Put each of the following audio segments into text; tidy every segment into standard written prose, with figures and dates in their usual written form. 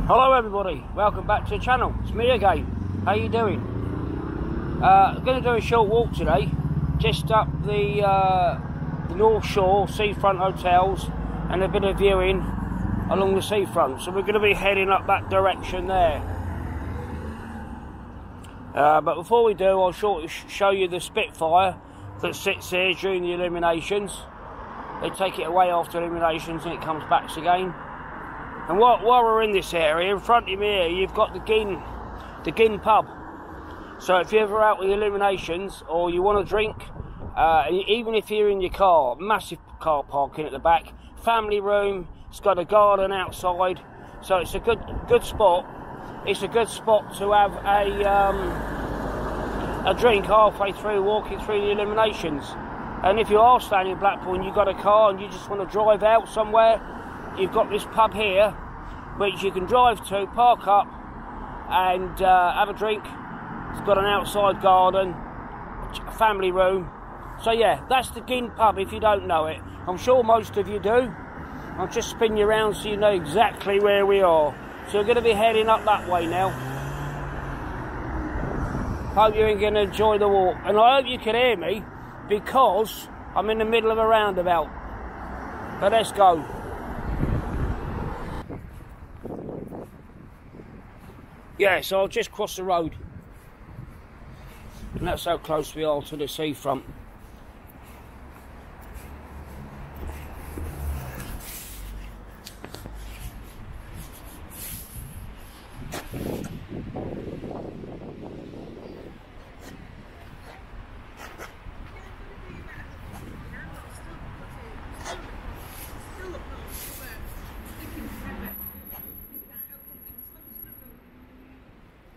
Hello everybody, welcome back to the channel. It's me again. How you doing? I'm going to do a short walk today, just up the North Shore seafront hotels and a bit of viewing along the seafront. So we're going to be heading up that direction there. But before we do, I'll shortly show you the Spitfire that sits there during the illuminations. They take it away after illuminations and it comes back again. And while we're in this area, in front of me here, you've got the Gin pub. So if you're ever out with illuminations or you want to drink, even if you're in your car, massive car parking at the back, family room, it's got a garden outside, so it's a good spot. It's a good spot to have a drink halfway through walking through the illuminations. And if you are staying in Blackpool and you've got a car and you just want to drive out somewhere, you've got this pub here which you can drive to, park up and have a drink. It's got an outside garden, a family room. So yeah, that's the Gin pub if you don't know it. I'm sure most of you do. I'll just spin you around so you know exactly where we are. So we're going to be heading up that way now. Hope you're going to enjoy the walk. And I hope you can hear me because I'm in the middle of a roundabout. But let's go. Yeah, so I'll just cross the road. And that's how close we are to the seafront.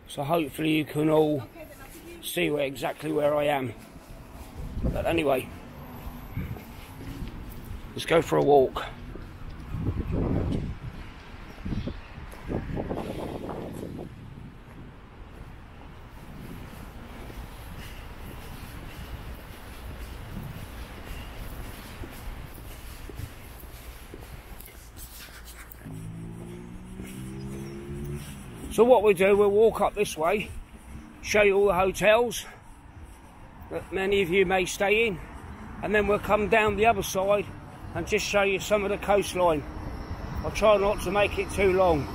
So hopefully you can all see exactly where I am. But anyway, let's go for a walk. So what we do, we'll walk up this way, show you all the hotels that many of you may stay in, and then we'll come down the other side and just show you some of the coastline. I'll try not to make it too long.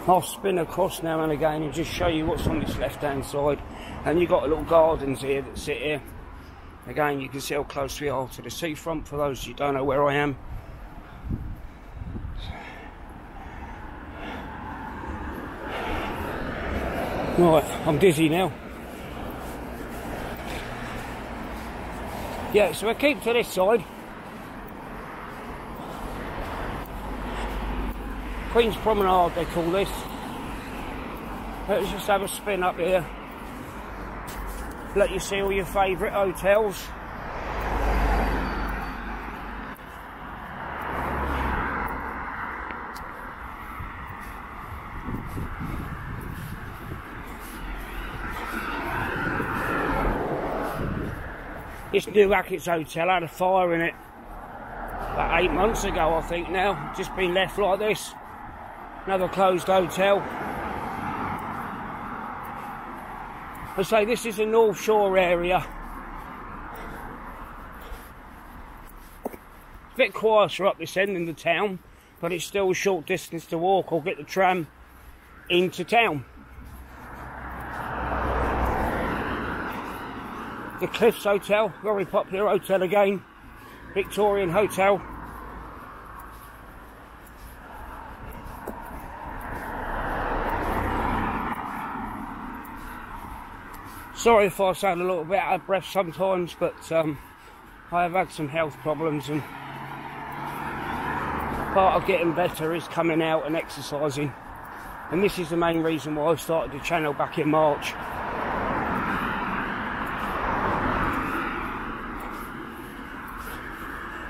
I'll spin across now and again and just show you what's on this left hand side. And you've got little gardens here that sit here. Again, you can see how close we are to the seafront for those who don't know where I am. Right, I'm dizzy now. Yeah, so we'll keep to this side. Queen's Promenade they call this. Let's just have a spin up here. Let you see all your favourite hotels. This new Hackett's Hotel had a fire in it about 8 months ago, I think now. Just been left like this. Another closed hotel. I say this is a North Shore area. It's a bit quieter up this end in the town, but it's still a short distance to walk or get the tram into town. The Cliffs Hotel, very popular hotel again. Victorian hotel. Sorry if I sound a little bit out of breath sometimes, but I have had some health problems and part of getting better is coming out and exercising. And this is the main reason why I started the channel back in March.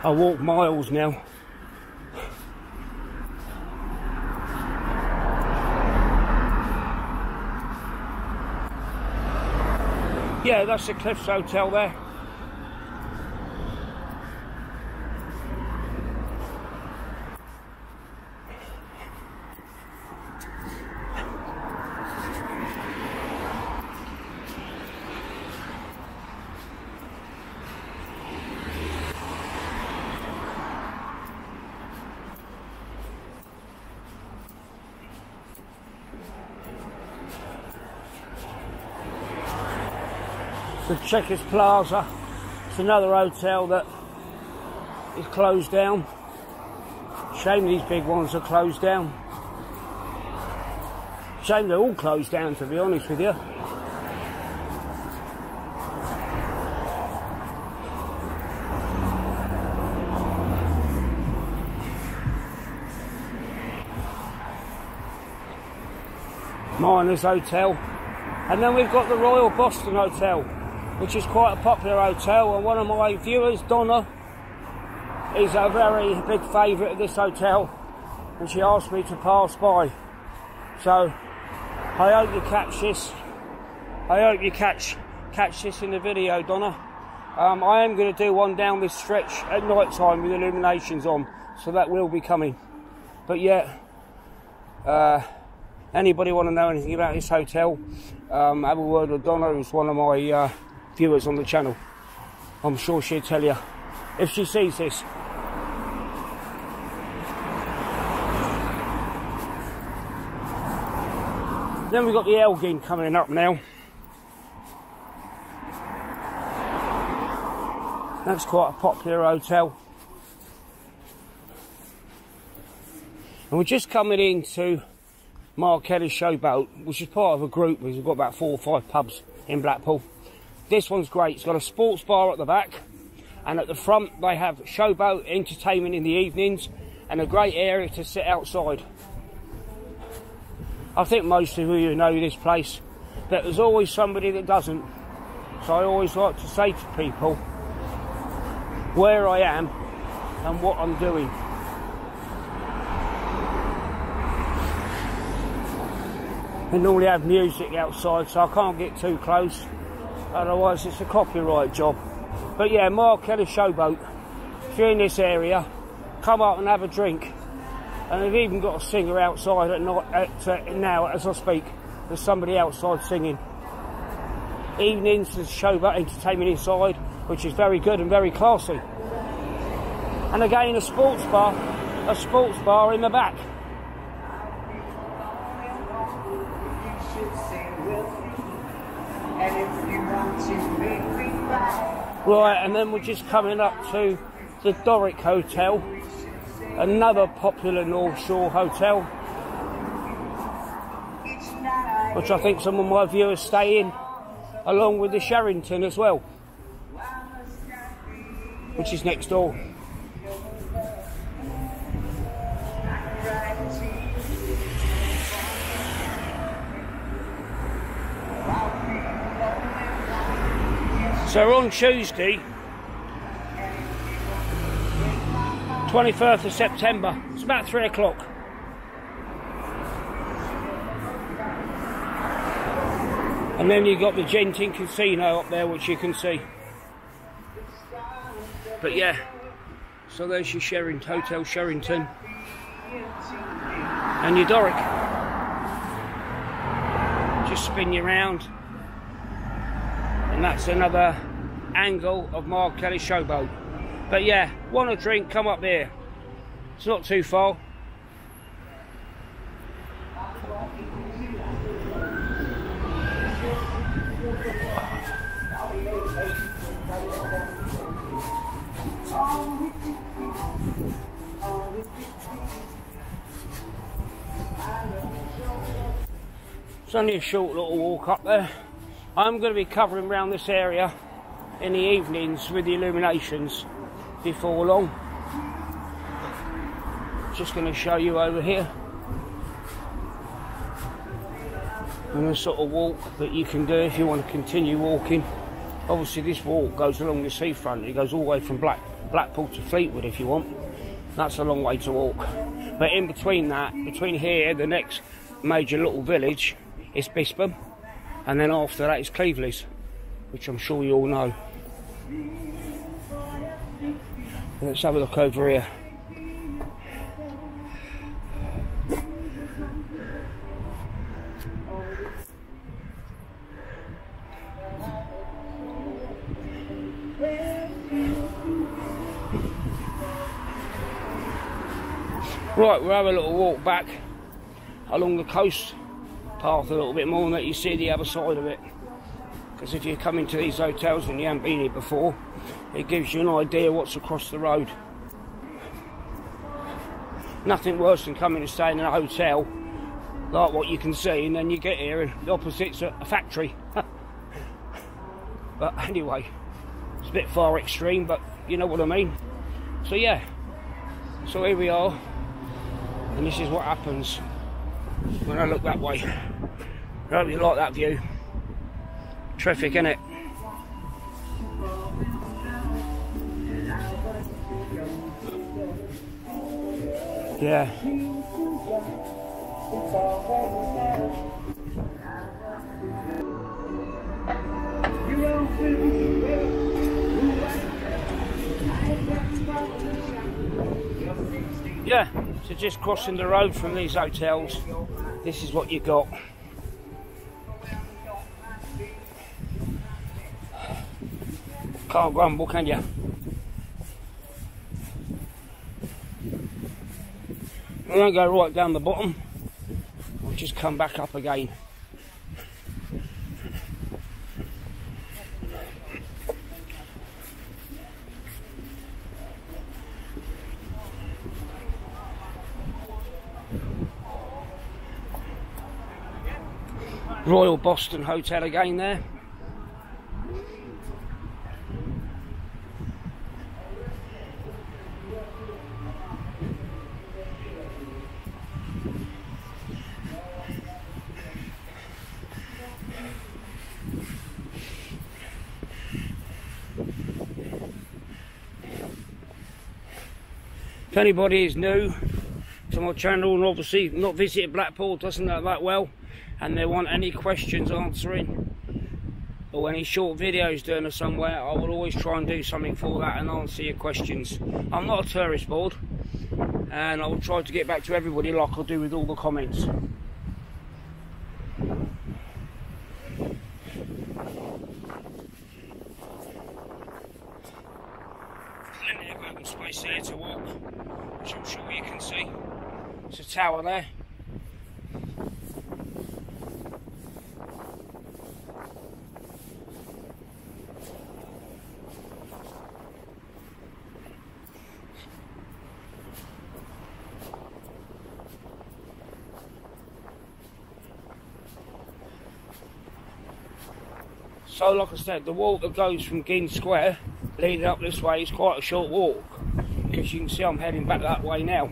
I walk miles now. Yeah, that's the Cliffs Hotel there. The Checkers Plaza. It's another hotel that is closed down. Shame these big ones are closed down. Shame they're all closed down, to be honest with you. Miners Hotel. And then we've got the Royal Boston Hotel, which is quite a popular hotel, and one of my viewers, Donna, is a very big favourite of this hotel, and she asked me to pass by. So I hope you catch this. I hope you catch this in the video, Donna. I am going to do one down this stretch at night time with illuminations on, so that will be coming. But yeah, anybody want to know anything about this hotel, have a word with Donna, who's one of my viewers on the channel. I'm sure she'll tell you if she sees this. Then we've got the Elgin coming up now. That's quite a popular hotel. And we're just coming into Mark Kelly's Showboat, which is part of a group. We've got about 4 or 5 pubs in Blackpool. This one's great. It's got a sports bar at the back, and at the front they have showboat entertainment in the evenings and a great area to sit outside. I think most of you know this place, but there's always somebody that doesn't. So I always like to say to people where I am and what I'm doing. They normally have music outside, so I can't get too close. Otherwise it's a copyright job. But yeah, Mark Kelly Showboat. If you're in this area, come up and have a drink. And they've even got a singer outside at night, now as I speak. There's somebody outside singing. Evenings there's Showboat entertainment inside, which is very good and very classy. And again a sports bar in the back. Right, and then we're just coming up to the Doric Hotel, another popular North Shore hotel, which I think some of my viewers stay in, along with the Sherrington as well, which is next door. So on Tuesday, 21st of September, it's about 3 o'clock. And then you've got the Genting Casino up there, which you can see. But yeah, so there's your Sherrington, Hotel Sherrington, and your Doric. Just spin you round. And that's another angle of Mark Kelly's Showboat. But yeah, want a drink, come up here. It's not too far. It's only a short little walk up there. I'm going to be covering around this area in the evenings with the illuminations before long. Just going to show you over here. and the sort of walk that you can do if you want to continue walking. Obviously this walk goes along the seafront. It goes all the way from Blackpool to Fleetwood if you want. That's a long way to walk. But in between that, between here, the next major little village is Bispam, and then after that is Cleveley's, which I'm sure you all know. Let's have a look over here. Right, we'll have a little walk back along the coast path a little bit more and let you see the other side of it. Because if you come into these hotels and you haven't been here before, it gives you an idea what's across the road. Nothing worse than coming and staying in a hotel like what you can see, and then you get here and the opposite's a factory. But anyway, it's a bit far extreme, but you know what I mean. So yeah, so here we are, and this is what happens when I look that way. I hope you like that view. Terrific, innit? Yeah. Yeah, so just crossing the road from these hotels, this is what you got. Can't grumble, can you? We won't go right down the bottom, we'll just come back up again. Royal Boston Hotel again there. If anybody is new to my channel and obviously not visited Blackpool, doesn't know that well, and they want any questions answering or any short videos doing or somewhere, I will always try and do something for that and answer your questions. I'm not a tourist board, and I will try to get back to everybody like I do with all the comments. Plenty of open space here to walk, which I'm sure you can see. There's a tower there. So like I said, the walk that goes from Ginn Square leading up this way is quite a short walk, because you can see I'm heading back that way now.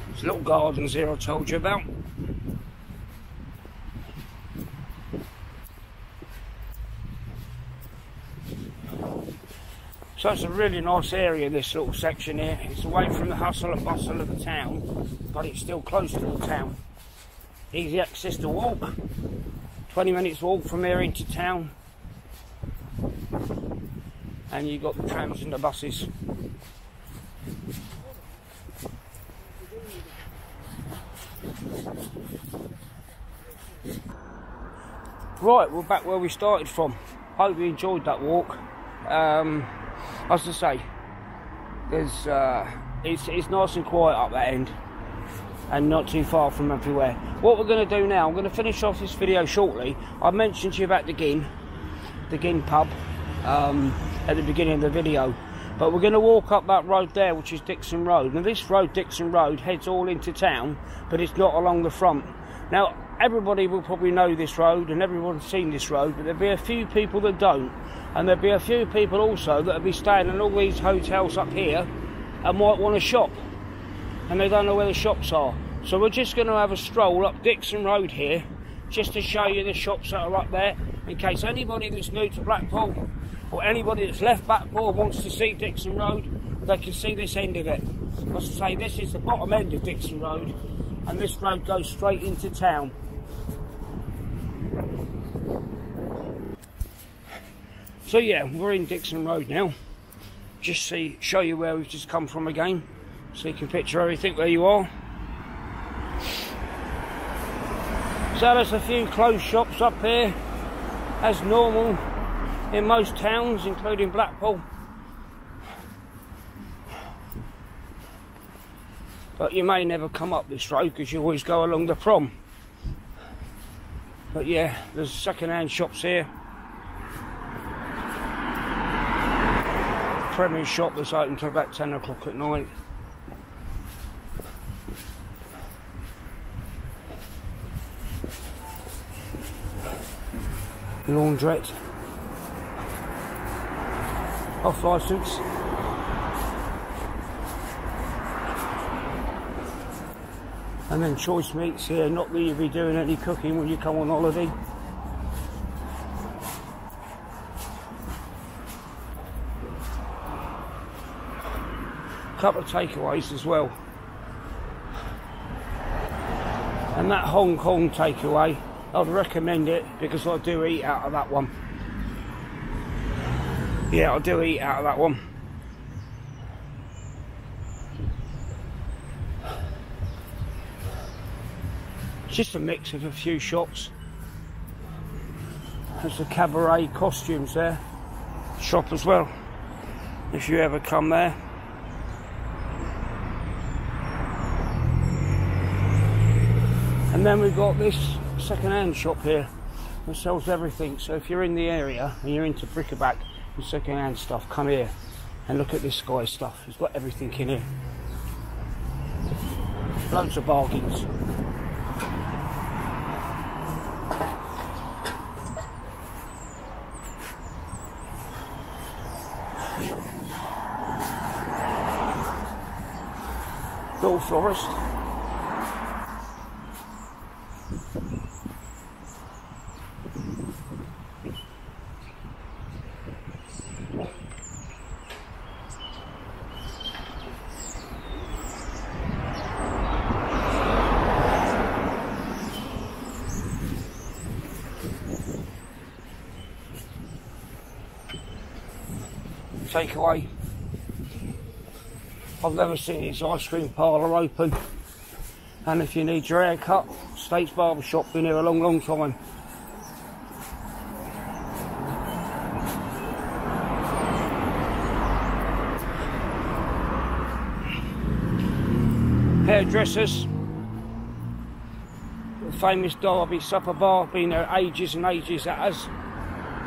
There's little gardens here I told you about. So it's a really nice area, this little section here. It's away from the hustle and bustle of the town, but it's still close to the town. Easy access to walk. 20 minutes walk from here into town. And you've got the trams and the buses. Right, we're back where we started from. Hope you enjoyed that walk. As I say, there's it's nice and quiet up that end. and not too far from everywhere. What we're going to do now, I'm going to finish off this video shortly. I mentioned to you about the Gin pub at the beginning of the video, but we're going to walk up that road there, which is Dickson Road. Now this road, Dickson Road, heads all into town, but it's not along the front. Now everybody will probably know this road and everyone's seen this road, but there'll be a few people that don't, and there'll be a few people also that will be staying in all these hotels up here and might want to shop, and they don't know where the shops are. So we're just going to have a stroll up Dickson Road here, just to show you the shops that are up there, in case anybody that's new to Blackpool, or anybody that's left Blackpool wants to see Dickson Road, they can see this end of it. As I say, this is the bottom end of Dickson Road, and this road goes straight into town. So yeah, we're in Dickson Road now. Just show you where we've just come from again, so you can picture everything where you are. So there's a few closed shops up here, as normal in most towns, including Blackpool. But you may never come up this road because you always go along the prom. But yeah, there's second-hand shops here. Premier shop that's open till about 10 o'clock at night. Laundrette. Off licence. And then choice meats here, not that you'll be doing any cooking when you come on holiday. Couple of takeaways as well, and that Hong Kong takeaway, I'd recommend it because I do eat out of that one. Yeah, I do eat out of that one. It's just a mix of a few shops. There's a cabaret costumes there shop as well, if you ever come there. And then we've got this second-hand shop here that sells everything. So if you're in the area and you're into bric-a-brac and second-hand stuff, come here and look at this guy's stuff. He's got everything in here. Loads of bargains. Little florist. Takeaway. I've never seen his ice cream parlour open. And if you need your hair cut, State's Barbershop, been here a long time. Hairdressers. The famous Derby Supper Bar, been there ages and ages that has.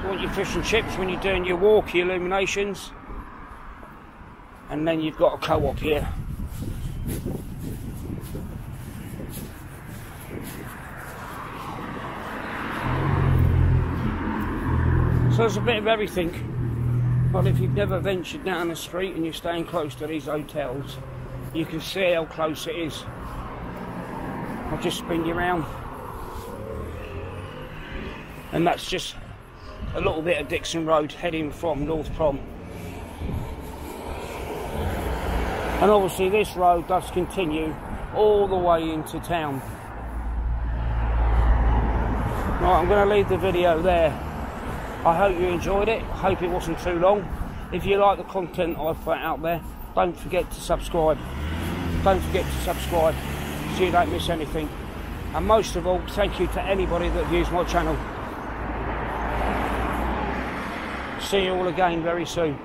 You want your fish and chips when you're doing your walkie illuminations. And then you've got a co-op here. So there's a bit of everything. But if you've never ventured down the street and you're staying close to these hotels, you can see how close it is. I'll just spin you around. And that's just a little bit of Dickson Road heading from North Prom. And obviously this road does continue all the way into town. Right, I'm going to leave the video there. I hope you enjoyed it. I hope it wasn't too long. If you like the content I've put out there, don't forget to subscribe. Don't forget to subscribe so you don't miss anything. And most of all, thank you to anybody that views my channel. See you all again very soon.